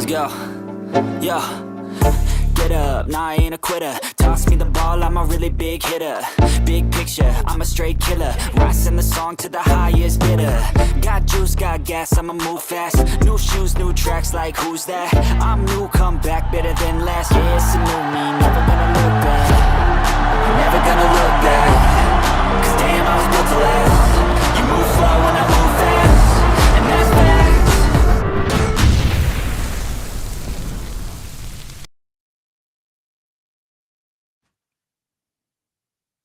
Let's go. Yo. Get up, nah, I ain't a quitter. Toss me the ball, I'm a really big hitter. Big picture, I'm a straight killer. Rising the song to the highest bidder. Got juice, got gas, I'ma move fast. New shoes, new tracks, like who's that? I'm new, come back, better than last. Yeah, it's a new me, never gonna look back. Never gonna look back. Cause damn, I was built to last. You move slow and I move fast. And that's facts.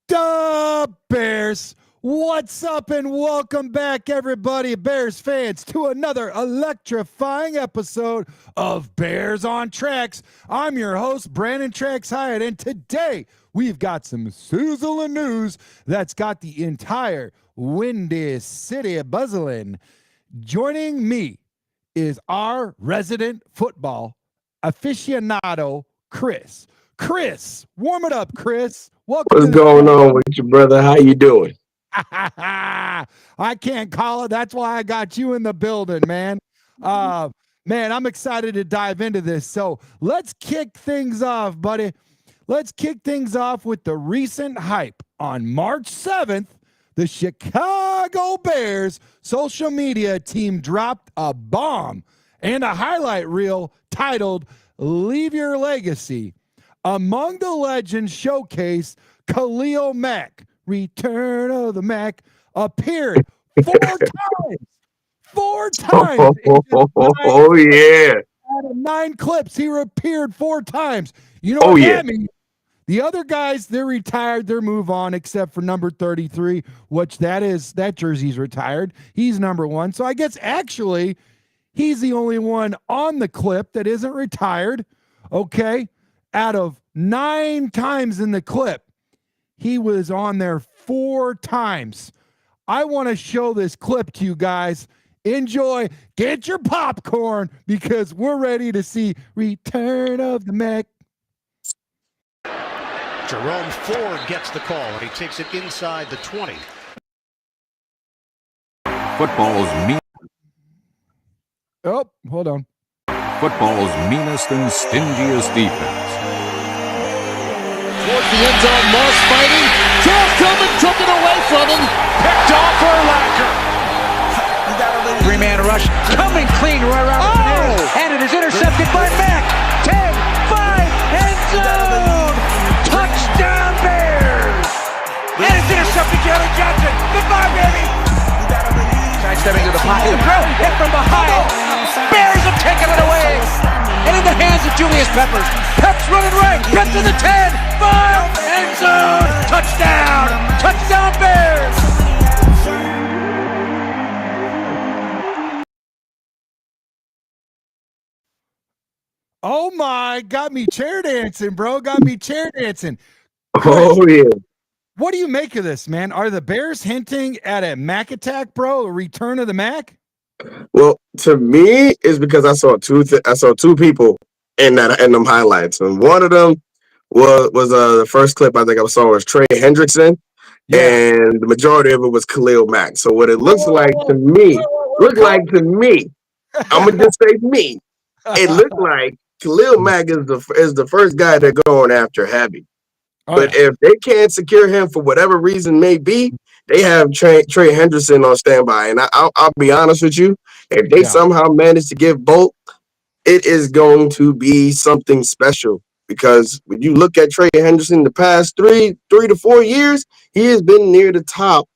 The Bears, what's up and welcome back everybody, Bears fans, to another electrifying episode of Bears on Tracks. I'm your host, Brandon Trax Hyatt, and today we've got some sizzling news that's got the entire Windy City buzzing. Joining me is our resident football aficionado, Chris. Chris, warm it up, Chris. Welcome. What's going on with you, brother? How you doing? I can't call it. That's why I got you in the building, man. Man, I'm excited to dive into this. So let's kick things off, buddy. Let's kick things off with the recent hype. On March 7th, the Chicago Bears social media team dropped a bomb and a highlight reel titled "Leave Your Legacy." Among the legends showcased, Khalil Mack, Return of the Mack, appeared four times. Oh, yeah. Out of 9 clips, he appeared 4 times. You know what that means? The other guys, they're retired, they're move on, except for number 33, which that jersey's retired. He's number 1. So I guess actually he's the only one on the clip that isn't retired. Okay. Out of 9 times in the clip, he was on there 4 times. I want to show this clip to you guys. Enjoy. Get your popcorn because we're ready to see Return of the Mack. Jerome Ford gets the call, and he takes it inside the 20. Football's Hold on. Football's meanest and stingiest defense. Towards the end zone, Moss fighting. Charles Tillman took it away from him. Picked off for Lacker. 3-man rush, coming clean right around the Bears, and it is intercepted by Mack. 10, 5, end zone. Touchdown Bears. And it's intercepted Jalen Johnson. Goodbye, baby. Stepping to the pocket, the throw, hit from behind. Bears have taken it away. And in the hands of Julius Peppers. Peps running right, gets to the 10, 5, end zone. Touchdown. Touchdown Bears. Oh my, got me chair dancing, bro. Got me chair dancing. Chris, Oh, yeah. what do you make of this, man? Are the Bears hinting at a Mack attack, bro? A return of the Mack? Well, to me, it's because I saw two people in them highlights, and one of them was the first clip I think I saw was Trey Hendrickson, and the majority of it was Khalil Mack. So what it looks like to me, I'm gonna just say me. It looked like Khalil Mack is the first guy they're going after heavy. But if they can't secure him for whatever reason may be, they have Trey Hendrickson on standby. And I'll be honest with you, if they somehow manage to give both, it is going to be something special. Because when you look at Trey Hendrickson the past 3 to 4 years, he has been near the top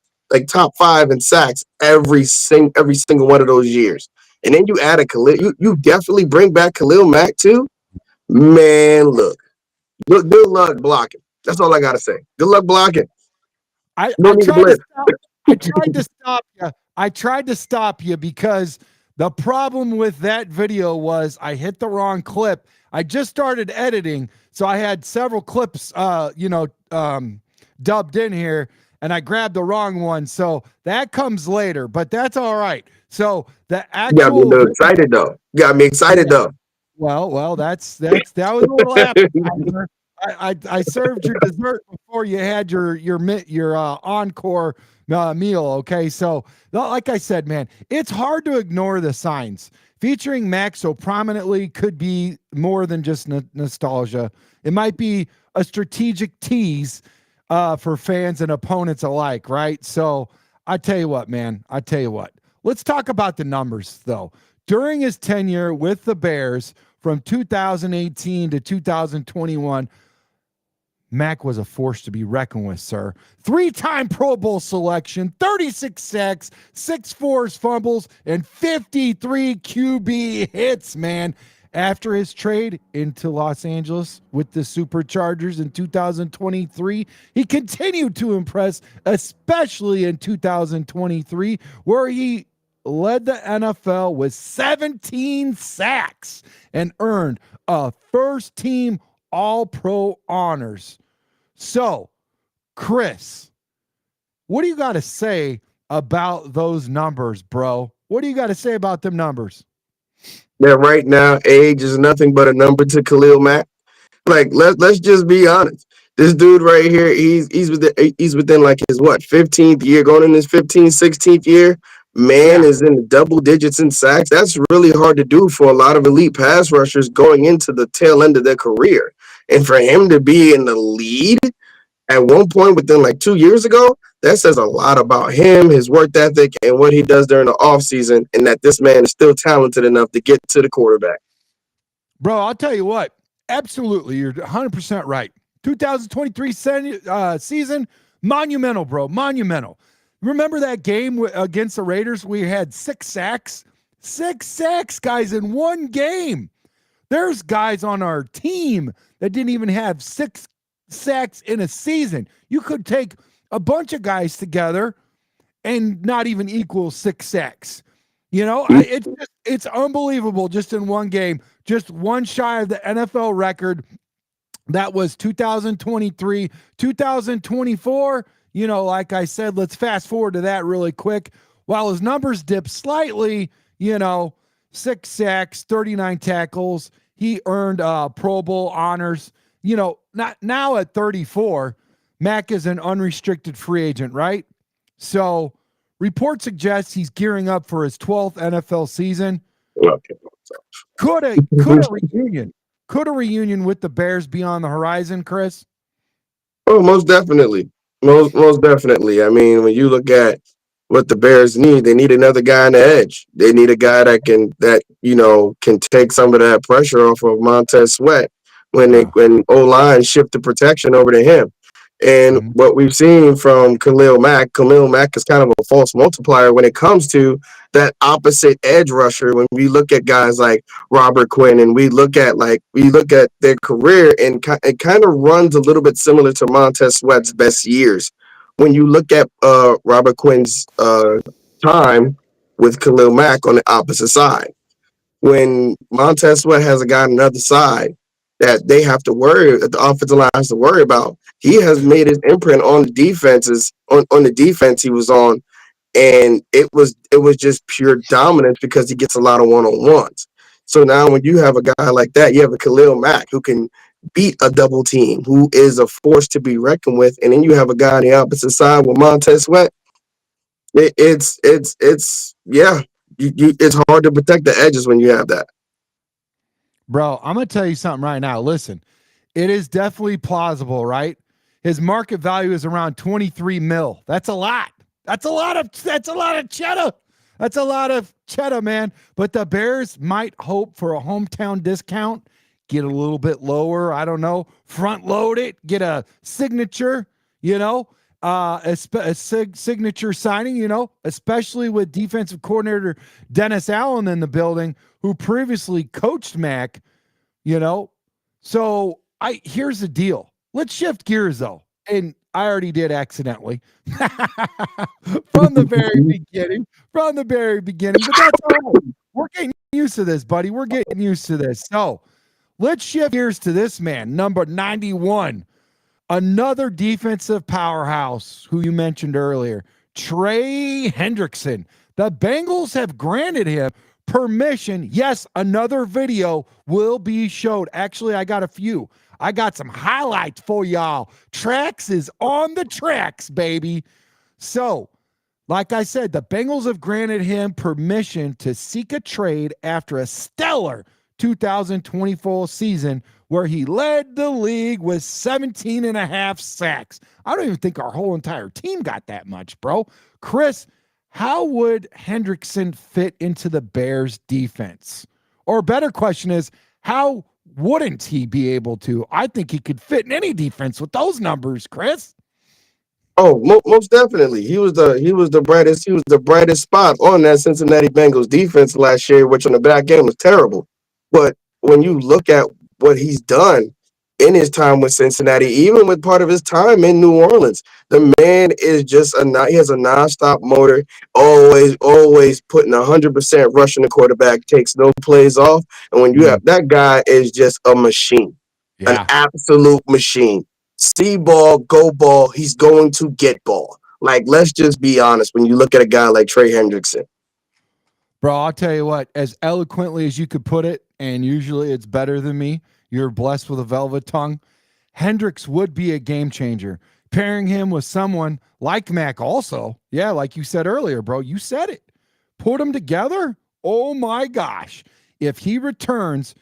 5 in sacks every single one of those years. And then you add a Khalil, you definitely bring back Khalil Mack too. Man, look, good luck blocking. That's all I gotta say. Good luck blocking. I tried to stop you because the problem with that video was I hit the wrong clip. I just started editing, so I had several clips dubbed in here, and I grabbed the wrong one. So that comes later, but that's all right. So the actual got me excited though. Well, that was a little appetizer. I served your dessert before you had your encore meal. Okay, so like I said, man, it's hard to ignore the signs. Featuring Mac so prominently could be more than just nostalgia. It might be a strategic tease for fans and opponents alike, right? So I tell you what, man. I tell you what. Let's talk about the numbers, though. During his tenure with the Bears from 2018 to 2021, Mack was a force to be reckoned with, sir. 3-time Pro Bowl selection, 36 sacks, 6 forced fumbles, and 53 QB hits, man. After his trade into Los Angeles with the Superchargers in 2023, he continued to impress, especially in 2023, where he led the NFL with 17 sacks and earned a first-team All-Pro honors. So, Chris, what do you got to say about those numbers, bro? What do you got to say about them numbers? That right now, age is nothing but a number to Khalil Mack. Like, let's just be honest. This dude right here, he's within like his 15th year, going in his 15th, 16th year. Man is in the double digits in sacks. That's really hard to do for a lot of elite pass rushers going into the tail end of their career. And for him to be in the lead at one point within like 2 years ago, that says a lot about him, his work ethic, and what he does during the offseason, and that this man is still talented enough to get to the quarterback. Bro, I'll tell you what. Absolutely. You're 100% right. 2023 season, monumental, bro. Monumental. Remember that game against the Raiders? We had 6 sacks. 6 sacks, guys, in one game. There's guys on our team that didn't even have 6 sacks in a season. You could take a bunch of guys together and not even equal 6 sacks. You know, it's unbelievable just in one game. Just one shy of the NFL record. That was 2023. 2024, you know, like I said, let's fast forward to that really quick. While his numbers dipped slightly, you know, 6 sacks, 39 tackles. He earned Pro Bowl honors. You know, not now at 34, Mack is an unrestricted free agent, right? So reports suggest he's gearing up for his 12th NFL season. Okay. Could a reunion with the Bears be on the horizon, Chris? Oh, most definitely. Most definitely. I mean, when you look at what the Bears need, they need another guy on the edge. They need a guy that can take some of that pressure off of Montez Sweat when O-line shift the protection over to him. And what we've seen from Khalil Mack is kind of a false multiplier when it comes to that opposite edge rusher. When we look at guys like Robert Quinn and we look at their career, and it kind of runs a little bit similar to Montez Sweat's best years. When you look at Robert Quinn's time with Khalil Mack on the opposite side, when Montez Sweat has a guy on the other side that they have to worry, that the offensive line has to worry about, he has made his imprint on the defenses, on the defense he was on, and it was just pure dominance because he gets a lot of one-on-ones. So now when you have a guy like that, you have a Khalil Mack who can beat a double team, who is a force to be reckoned with, and then you have a guy on the opposite side with Montez Sweat. It's hard to protect the edges when you have that. Bro, I'm going to tell you something right now. Listen, it is definitely plausible, right? His market value is around 23 mil. That's a lot. That's a lot of cheddar. That's a lot of cheddar, man. But the Bears might hope for a hometown discount, get a little bit lower. I don't know. Front load it, get a signature, you know, a signature signing, you know, especially with defensive coordinator Dennis Allen in the building, who previously coached Mack, you know. So here's the deal. Let's shift gears, though. And I already did accidentally from the very beginning. But that's all right. We're getting used to this, buddy. We're getting used to this. So let's shift gears to this man, number 91, another defensive powerhouse who you mentioned earlier, Trey Hendrickson. The Bengals have granted him permission. Yes, another video will be showed. Actually, I got a few. I got some highlights for y'all. Tracks is on the tracks, baby. So, like I said, the Bengals have granted him permission to seek a trade after a stellar 2024 season where he led the league with 17.5 sacks. I don't even think our whole entire team got that much, bro. Chris, how would Hendrickson fit into the Bears defense? Or a better question is, how wouldn't he be able to? I think he could fit in any defense with those numbers, Chris. Oh, most definitely. He was the brightest spot on that Cincinnati Bengals defense last year, which on the back end was terrible. But when you look at what he's done in his time with Cincinnati, even with part of his time in New Orleans, the man is just he has a nonstop motor, always putting 100% rushing the quarterback, takes no plays off. And when you have that guy is just a machine, an absolute machine. See ball, go ball, he's going to get ball. Like, let's just be honest. When you look at a guy like Trey Hendrickson, bro, I'll tell you what, as eloquently as you could put it, and usually it's better than me, you're blessed with a velvet tongue, Hendricks would be a game changer. Pairing him with someone like Mack also. Yeah, like you said earlier, bro, you said it. Put them together, oh my gosh. If he returns,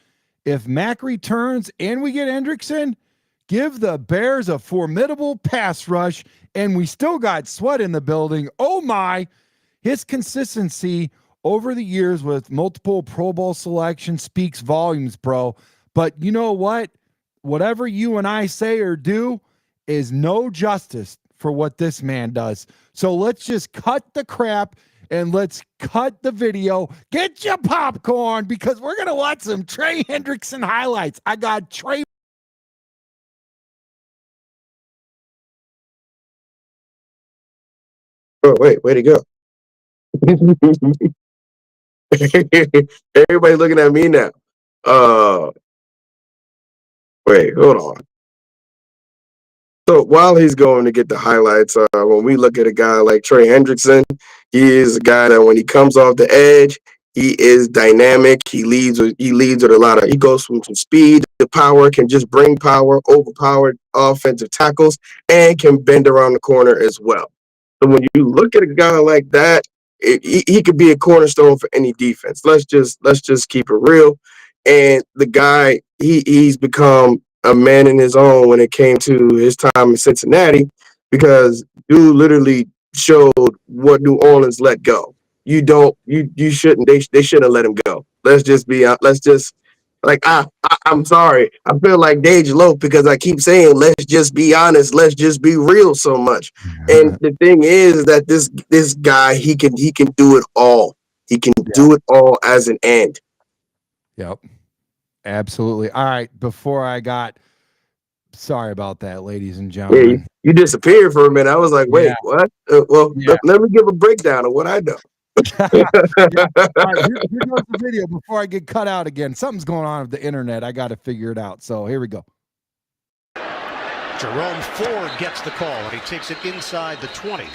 if Mack returns and we get Hendrickson, give the Bears a formidable pass rush, and we still got Sweat in the building. Oh my, his consistency over the years with multiple Pro Bowl selections speaks volumes, bro. But you know what? Whatever you and I say or do is no justice for what this man does. So let's just cut the crap and let's cut the video. Get your popcorn because we're going to watch some Trey Hendrickson highlights. I got Trey. oh, where'd he go? Everybody's looking at me now. Wait, hold on. So while he's going to get the highlights, when we look at a guy like Trey Hendrickson, he is a guy that when he comes off the edge, he is dynamic. He leads with a lot of. He goes from some speed to power, can just bring power, overpowered offensive tackles, and can bend around the corner as well. So when you look at a guy like that, he could be a cornerstone for any defense. Let's just keep it real. And the guy, he's become a man in his own when it came to his time in Cincinnati, because dude literally showed what New Orleans let go. You shouldn't. They shouldn't let him go. I'm sorry. I feel like Dej Loaf because I keep saying let's just be honest, let's just be real so much. And the thing is that this guy he can do it all. He can do it all as an end. Yep. Absolutely. All right. Sorry about that, ladies and gentlemen. Yeah, you disappeared for a minute. I was like, wait, what? Let me give a breakdown of what I know. All right, here goes the video before I get cut out again. Something's going on with the internet. I got to figure it out. So here we go. Jerome Ford gets the call, and he takes it inside the 20.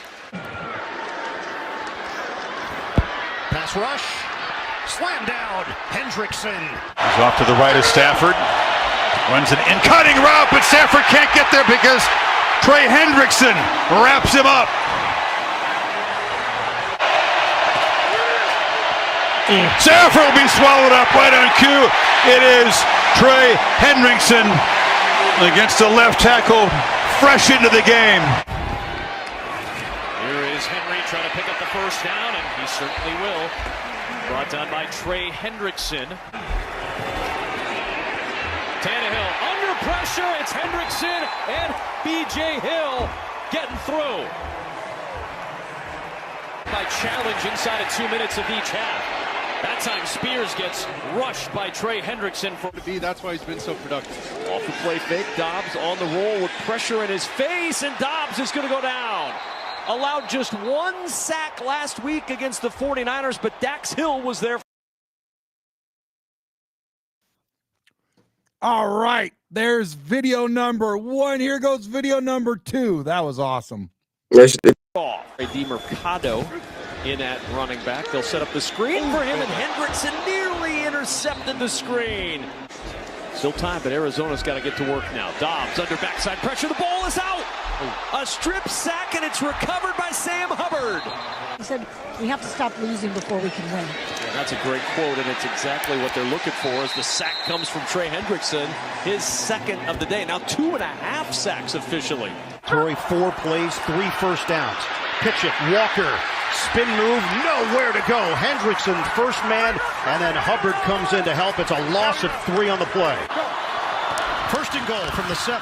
Pass rush. Slam down. Hendrickson. He's off to the right of Stafford. Runs an in-cutting route, but Stafford can't get there because Trey Hendrickson wraps him up. Stafford will be swallowed up right on cue. It is Trey Hendrickson against the left tackle, fresh into the game. Here is Henry trying to pick up the first down, and he certainly will. Brought down by Trey Hendrickson. Tannehill under pressure. It's Hendrickson and B.J. Hill getting through. By challenge inside of 2 minutes of each half. That time Spears gets rushed by Trey Hendrickson. That's why he's been so productive. Off the play fake. Dobbs on the roll with pressure in his face, and Dobbs is going to go down. Allowed just one sack last week against the 49ers, but Dax Hill was there. All right, there's video number 1. Here goes video number 2. That was awesome. DeMercado in at running back. They'll set up the screen for him, and Hendrickson nearly intercepted the screen. Still time, but Arizona's got to get to work now. Dobbs under backside pressure. The ball is out. A strip sack, and it's recovered by Sam Hubbard. He said, we have to stop losing before we can win. Yeah, that's a great quote, and it's exactly what they're looking for as the sack comes from Trey Hendrickson, his second of the day. Now 2.5 sacks officially. Torrey 4 plays, 3 first downs. Pitch it, Walker. Spin move, nowhere to go. Hendrickson, first man, and then Hubbard comes in to help. It's a loss of 3 on the play. First and goal from the 7.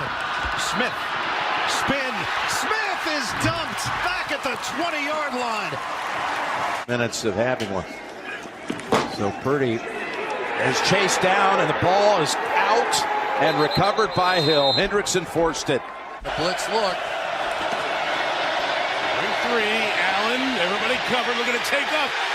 Smith, spin. Smith is dumped back at the 20-yard line. Minutes of having one. So Purdy is chased down, and the ball is out and recovered by Hill. Hendrickson forced it. The blitz look. 3-3, Allen, everybody covered, looking to take off.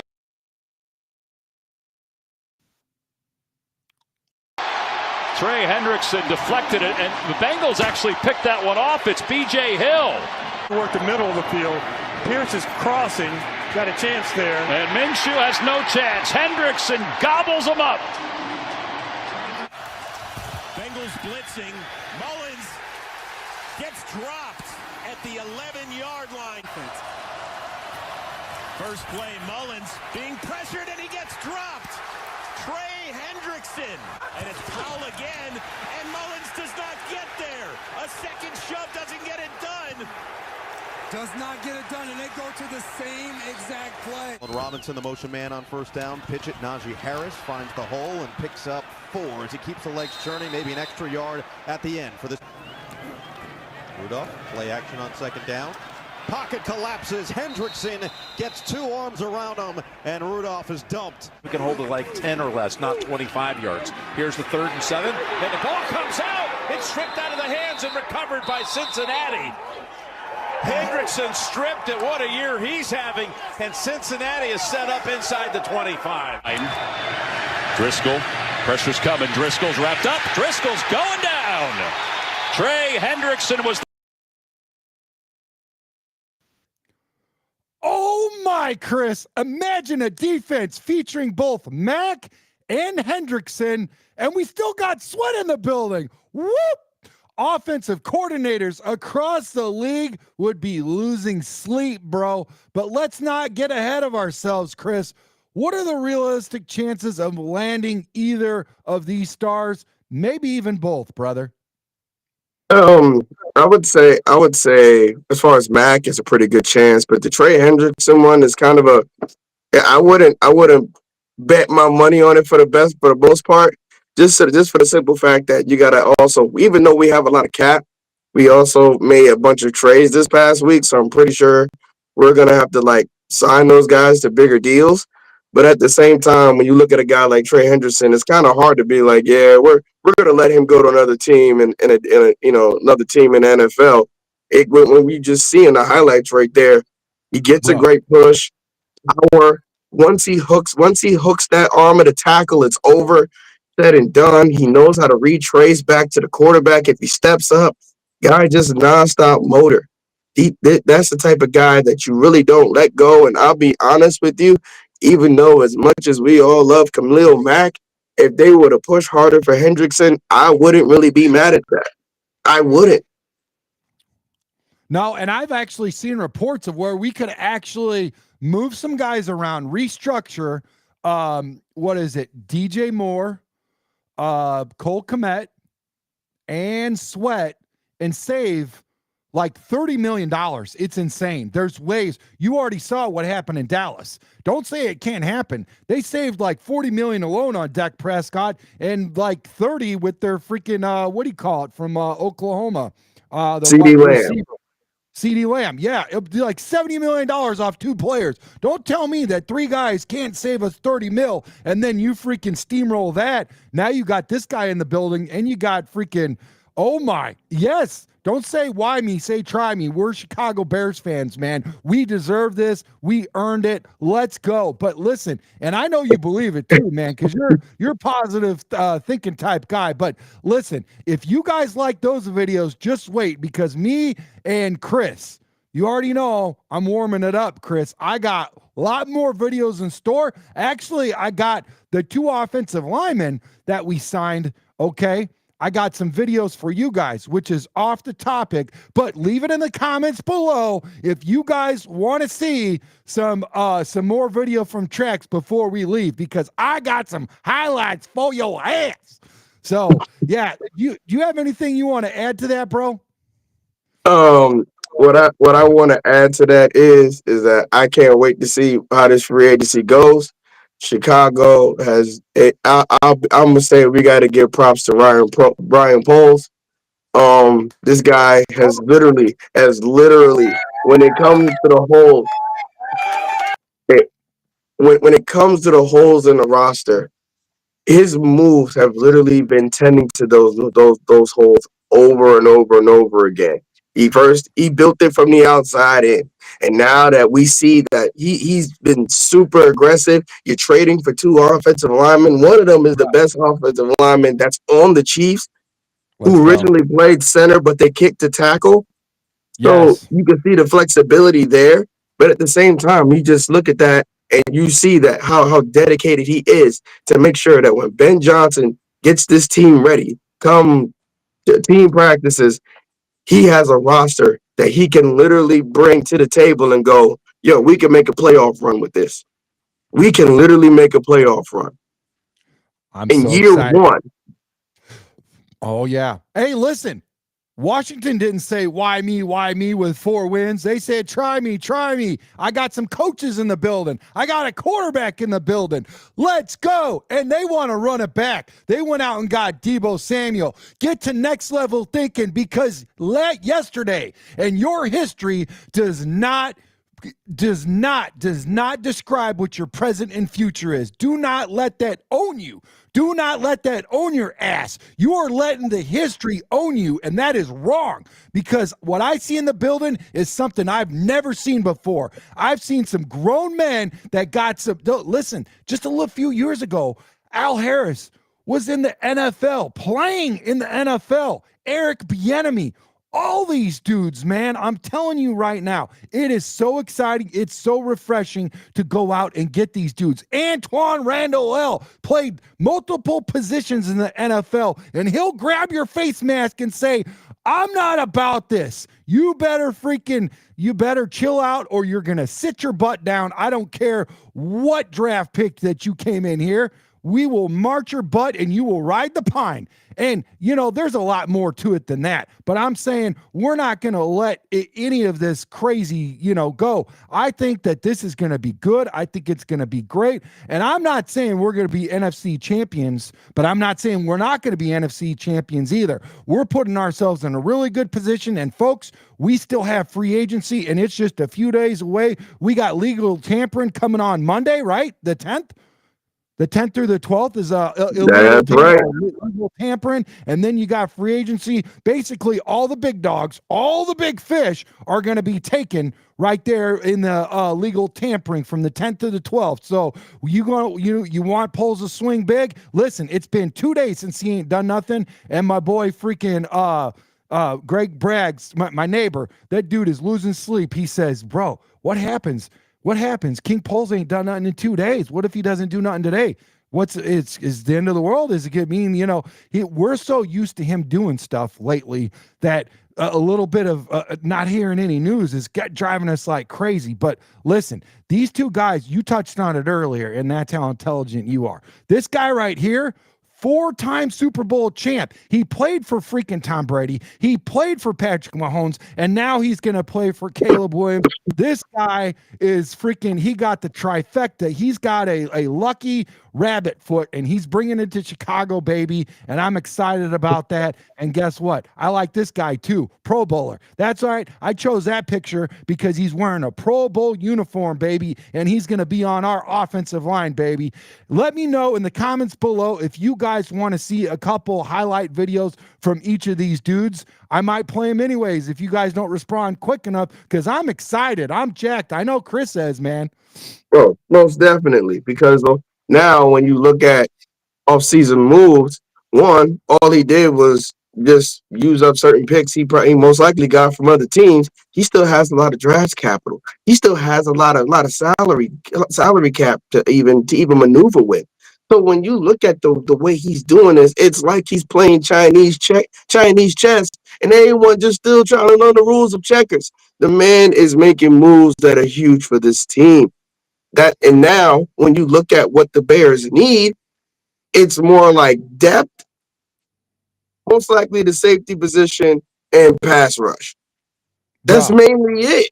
Trey Hendrickson deflected it, and the Bengals actually picked that one off. It's B.J. Hill. Work the middle of the field. Pierce is crossing. Got a chance there. And Minshew has no chance. Hendrickson gobbles him up. Bengals blitzing. Mullins gets dropped at the 11-yard line. First play, Mullins being pressured, and he gets dropped. Trey Hendrickson. And it's Powell again, and Mullins does not get there. A second shove doesn't get it done. Does not get it done, and they go to the same exact play. Robinson, the motion man on first down. Pitch it. Najee Harris finds the hole and picks up 4 as he keeps the legs churning. Maybe an extra yard at the end for this. Rudolph, play action on second down. Pocket collapses. Hendrickson gets 2 arms around him, and Rudolph is dumped. We can hold it like 10 or less, not 25 yards. Here's the 3rd and 7. And the ball comes out. It's stripped out of the hands and recovered by Cincinnati. Hendrickson stripped it. What a year he's having. And Cincinnati is set up inside the 25. Driscoll, pressure's coming. Driscoll's wrapped up. Driscoll's going down. Trey Hendrickson was. Oh my, Chris, imagine a defense featuring both Mack and Hendrickson, and we still got Sweat in the building. Whoop! Offensive coordinators across the league would be losing sleep, bro. But let's not get ahead of ourselves, Chris. What are the realistic chances of landing either of these stars? Maybe even both, brother. I would say, as far as Mac, it's a pretty good chance, but the Trey Hendrickson one is kind of a. I wouldn't bet my money on it for the most part. Just for the simple fact that you gotta also, even though we have a lot of cap, we also made a bunch of trades this past week, so I'm pretty sure we're gonna have to sign those guys to bigger deals. But at the same time, when you look at a guy like Trey Hendrickson, it's kind of hard to be like, yeah, we're gonna let him go to another team and another team in the NFL. When we just see in the highlights right there, he gets a great push, power. Once he hooks that arm of the tackle, it's over. Said and done. He knows how to retrace back to the quarterback if he steps up. Guy just nonstop motor. That's the type of guy that you really don't let go. And I'll be honest with you, even though as much as we all love Khalil Mack, if they were to push harder for Hendrickson, I wouldn't really be mad at that. I wouldn't. No, and I've actually seen reports of where we could actually move some guys around, restructure. What is it? DJ Moore, Cole Kmet, and Sweat, and save like $30 million. It's insane. There's ways. You already saw what happened in Dallas. Don't say it can't happen. They saved like $40 million alone on Dak Prescott and like 30 with their freaking what do you call it from Oklahoma? The CD Lamb. CD Lamb. Yeah, it'll be like $70 million off 2 players. Don't tell me that 3 guys can't save us 30 mil and then you freaking steamroll that. Now you got this guy in the building and you got freaking, oh my, yes. Don't say why me, say try me. We're Chicago Bears fans, man. We deserve this. We earned it. Let's go. But listen, and I know you believe it too, man, because you're positive thinking type guy. But listen, if you guys like those videos, just wait, because me and Chris, you already know I'm warming it up, Chris. I got a lot more videos in store. Actually, I got the 2 offensive linemen that we signed, okay? I got some videos for you guys, which is off the topic, but leave it in the comments below if you guys want to see some more video from Trex before we leave, because I got some highlights for your ass. So yeah, do you have anything you want to add to that, bro? What I want to add to that is that I can't wait to see how this free agency goes. Chicago has. I'm gonna say we got to give props to Brian Poles. This guy has literally, when it comes to the holes, when it comes to the holes in the roster, his moves have literally been tending to those holes over and over and over again. He built it from the outside in, and now that we see that he's been super aggressive. You're trading for 2 offensive linemen. One of them is the best offensive lineman that's on the Chiefs, who originally played center, but they kicked to tackle. So you can see the flexibility there. But at the same time, you just look at that and you see that how dedicated he is to make sure that when Ben Johnson gets this team ready, come to team practices, he has a roster that he can literally bring to the table and go, yo, we can make a playoff run with this. We can literally make a playoff run. I'm so year excited. 1. Oh, yeah. Hey, listen. Washington didn't say, why me with 4 wins. They said, try me. I got some coaches in the building. I got a quarterback in the building. Let's go. And they want to run it back. They went out and got Deebo Samuel. Get to next level thinking, because yesterday and your history does not describe what your present and future is. Do not let that own you. Do not let that own your ass. You are letting the history own you, and that is wrong, because what I see in the building is something I've never seen before. I've seen some grown men that got some. Listen, just a few years ago, Al Harris was in the NFL, playing in the NFL. Eric Bieniemy. All these dudes, man, I'm telling you right now, it is so exciting. It's so refreshing to go out and get these dudes. Antoine Randall played multiple positions in the NFL, and he'll grab your face mask and say, I'm not about this. You better chill out, or you're going to sit your butt down. I don't care what draft pick that you came in here. We will march your butt and you will ride the pine. And, there's a lot more to it than that. But I'm saying we're not going to let any of this crazy, go. I think that this is going to be good. I think it's going to be great. And I'm not saying we're going to be NFC champions, but I'm not saying we're not going to be NFC champions either. We're putting ourselves in a really good position. And, folks, we still have free agency, and it's just a few days away. We got legal tampering coming on Monday, right? The 10th? The 10th through the 12th is illegal tampering, and then you got free agency. Basically, all the big dogs, all the big fish are going to be taken right there in the legal tampering from the 10th to the 12th. So you want Poles to swing big? Listen, it's been 2 days since he ain't done nothing, and my boy freaking Greg Braggs, my neighbor, that dude is losing sleep. He says, bro, what happens? What happens? King Poles ain't done nothing in 2 days. What if he doesn't do nothing today? Is the end of the world? Is it going to mean, we're so used to him doing stuff lately that a little bit of not hearing any news is driving us like crazy. But listen, these 2 guys, you touched on it earlier, and that's how intelligent you are. This guy right here, 4-time Super Bowl champ. He played for freaking Tom Brady. He played for Patrick Mahomes, and now he's going to play for Caleb Williams. This guy is freaking, he got the trifecta. He's got a lucky rabbit foot, and he's bringing it to Chicago, baby, and I'm excited about that. And guess what? I like this guy too, Pro Bowler. That's all right. I chose that picture because he's wearing a Pro Bowl uniform, baby, and he's going to be on our offensive line, baby. Let me know in the comments below if you guys want to see a couple highlight videos from each of these dudes. I might play them anyways if you guys don't respond quick enough, because I'm excited. I'm jacked. I know Chris says, man. Bro, most definitely, because now when you look at off-season moves, one, all he did was just use up certain picks he most likely got from other teams. He still has a lot of draft capital. He still has a lot of salary cap to even maneuver with. So when you look at the way he's doing this, it's like he's playing Chinese chess, and everyone just still trying to learn the rules of checkers. The man is making moves that are huge for this team. And now when you look at what the Bears need, it's more like depth, most likely the safety position, and pass rush. That's mainly it.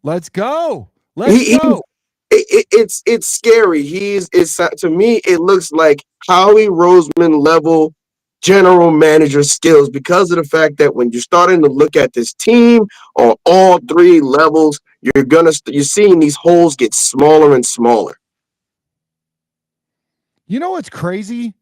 Let's go. Let's go. It's scary. It's to me, it looks like Howie Roseman level general manager skills because of the fact that when you're starting to look at this team on all three levels, you're seeing these holes get smaller and smaller. You know what's crazy?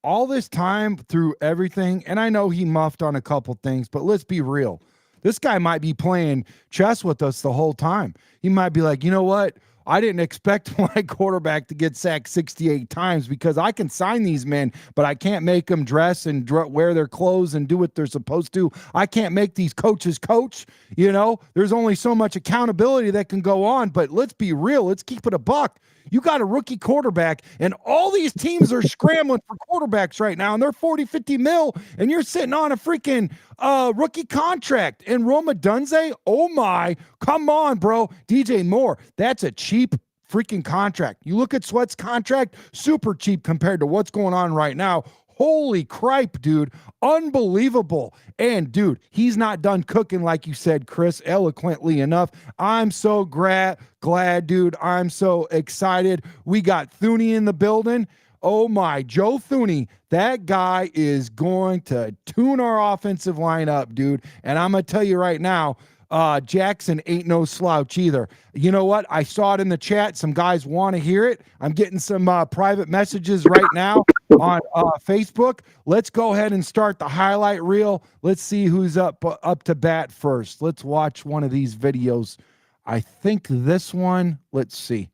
All this time through everything, and I know he muffed on a couple things, but let's be real. This guy might be playing chess with us the whole time. He might be like, you know what? I didn't expect my quarterback to get sacked 68 times because I can sign these men, but I can't make them dress and wear their clothes and do what they're supposed to. I can't make these coaches coach. You know, there's only so much accountability that can go on, but let's be real. Let's keep it a buck. You got a rookie quarterback, and all these teams are scrambling for quarterbacks right now, and they're 40, 50 mil, and you're sitting on a freaking rookie contract. And Roma Dunze, oh my, come on, bro. DJ Moore, that's a cheap freaking contract. You look at Sweat's contract, super cheap compared to what's going on right now. Holy cripe, dude. Unbelievable. And, dude, he's not done cooking like you said, Chris, eloquently enough. I'm so glad, dude. I'm so excited. We got Thuney in the building. Oh, my. Joe Thuney, that guy is going to tune our offensive line up, dude. And I'm going to tell you right now, Jackson ain't no slouch either. You know what? I saw it in the chat. Some guys want to hear it. I'm getting some private messages right now on Facebook. Let's go ahead and start the highlight reel. Let's see who's up to bat first. Let's watch one of these videos. I think this one. Let's see.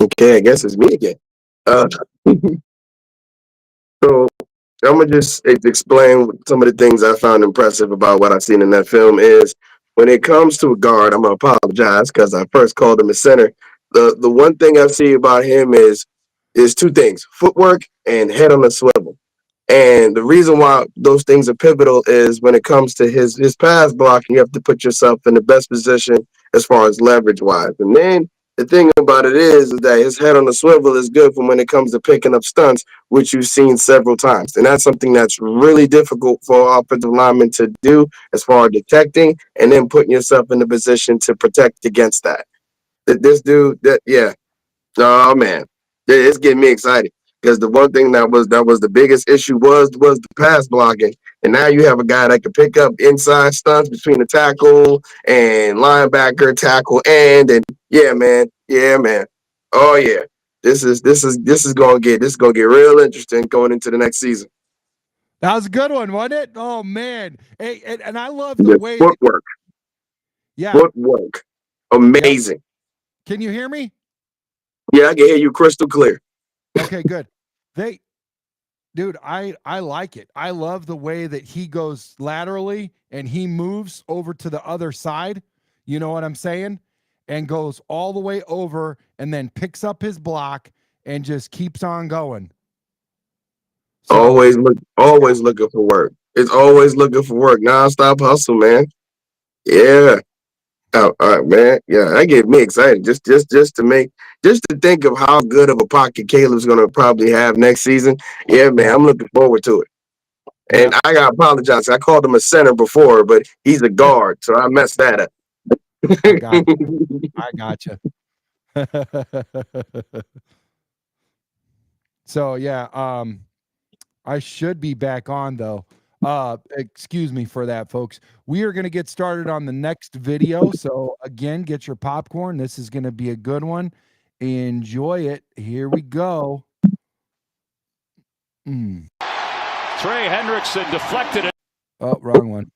Okay, I guess it's me again. So I'm gonna just explain some of the things I found impressive about what I've seen in that film. Is when it comes to a guard, I'm gonna apologize because I first called him a center. The one thing I see about him is two things: footwork and head on a swivel. And the reason why those things are pivotal is when it comes to his pass blocking, you have to put yourself in the best position as far as leverage wise. And then the thing about it is that his head on the swivel is good for when it comes to picking up stunts, which you've seen several times. And that's something that's really difficult for offensive linemen to do as far as detecting and then putting yourself in the position to protect against that. This dude, oh man, it's getting me excited because the one thing that was the biggest issue was the pass blocking, and now you have a guy that can pick up inside stunts between the tackle and linebacker, tackle, and yeah, man, oh yeah, this is gonna get real interesting going into the next season. That was a good one, wasn't it? Oh man, hey, and I love the way footwork. Footwork, amazing. Yep. Can you hear me? Yeah, I can hear you crystal clear. Okay, good. Dude, I like it. I love the way that he goes laterally and he moves over to the other side. You know what I'm saying? And goes all the way over and then picks up his block and just keeps on going. So, always looking for work. It's always looking for work. Non-stop hustle, man. Yeah. Oh, all right, man. Yeah, that gets me excited. Just to think of how good of a pocket Caleb's gonna probably have next season. Yeah, man, I'm looking forward to it. And I gotta apologize. I called him a center before, but he's a guard, so I messed that up. I gotcha. So yeah, I should be back on though. Excuse me for that, folks. We are going to get started on the next video. So again, get your popcorn. This is going to be a good one. Enjoy it. Here we go. Trey Hendrickson deflected it. Oh, wrong one.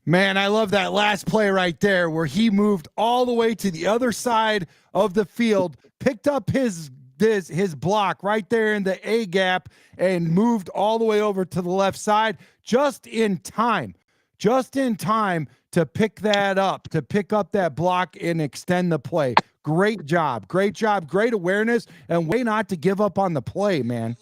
Man, I love that last play right there where he moved all the way to the other side of the field, picked up his block right there in the A gap and moved all the way over to the left side just in time to pick that up, to pick up that block and extend the play. Great job. Great awareness and way not to give up on the play, man.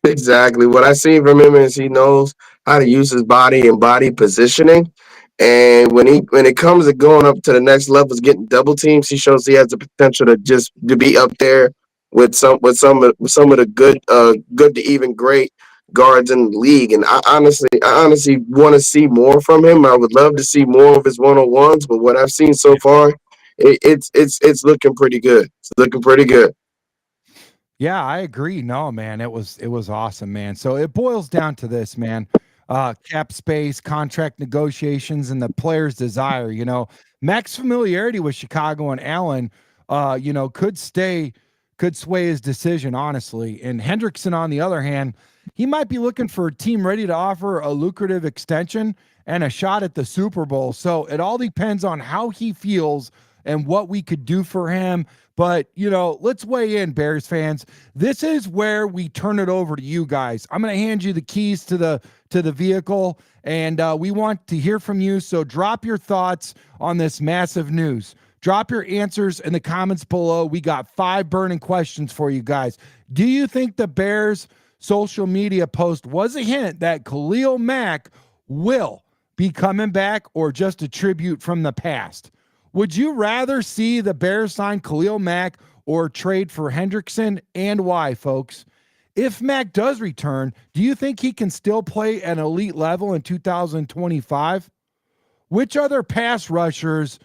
Exactly. What I see from him is he knows how to use his body and body positioning. And when it comes to going up to the next levels, getting double teams, he shows he has the potential to be up there with some of the good to even great guards in the league. And I honestly want to see more from him. I would love to see more of his one-on-ones, but what I've seen so far, it's looking pretty good. It's looking pretty good. Yeah, I agree. No, man, it was awesome, man. So it boils down to this, man. Cap space, contract negotiations, and the player's desire. Mack's familiarity with Chicago and Allen, could sway his decision, honestly. And Hendrickson, on the other hand, he might be looking for a team ready to offer a lucrative extension and a shot at the Super Bowl. So it all depends on how he feels and what we could do for him. But, let's weigh in, Bears fans. This is where we turn it over to you guys. I'm going to hand you the keys to the vehicle, and we want to hear from you. So drop your thoughts on this massive news. Drop your answers in the comments below. We got 5 burning questions for you guys. Do you think the Bears' social media post was a hint that Khalil Mack will be coming back, or just a tribute from the past? Would you rather see the Bears sign Khalil Mack or trade for Hendrickson, and why, folks? If Mack does return, do you think he can still play at an elite level in 2025? Which other pass rushers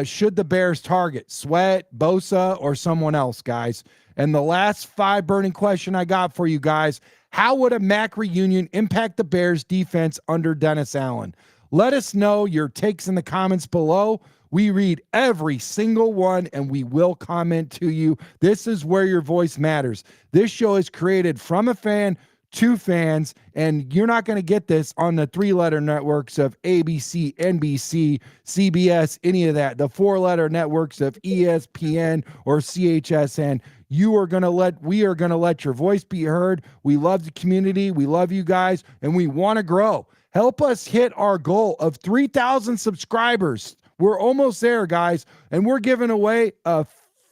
should the Bears target? Sweat, Bosa, or someone else, guys? And the last 5 burning question I got for you guys: how would a Mack reunion impact the Bears defense under Dennis Allen? Let us know your takes in the comments below. We read every single one, and we will comment to you. This is where your voice matters. This show is created from a fan to fans, and you're not going to get this on the 3-letter networks of ABC, NBC, CBS, any of that. The 4-letter networks of ESPN or CHSN. We are going to let your voice be heard. We love the community. We love you guys, and we want to grow. Help us hit our goal of 3,000 subscribers. We're almost there, guys, and we're giving away a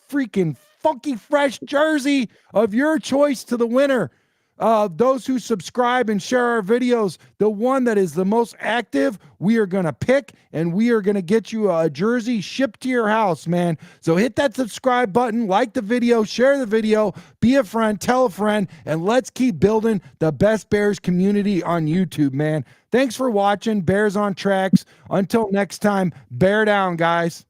freaking funky fresh jersey of your choice to the winner. Those who subscribe and share our videos, the one that is the most active, we are going to pick, and we are going to get you a jersey shipped to your house, man. So hit that subscribe button, like the video, share the video, be a friend, tell a friend, and let's keep building the best Bears community on YouTube, man. Thanks for watching Bears on Tracks. Until next time, bear down, guys.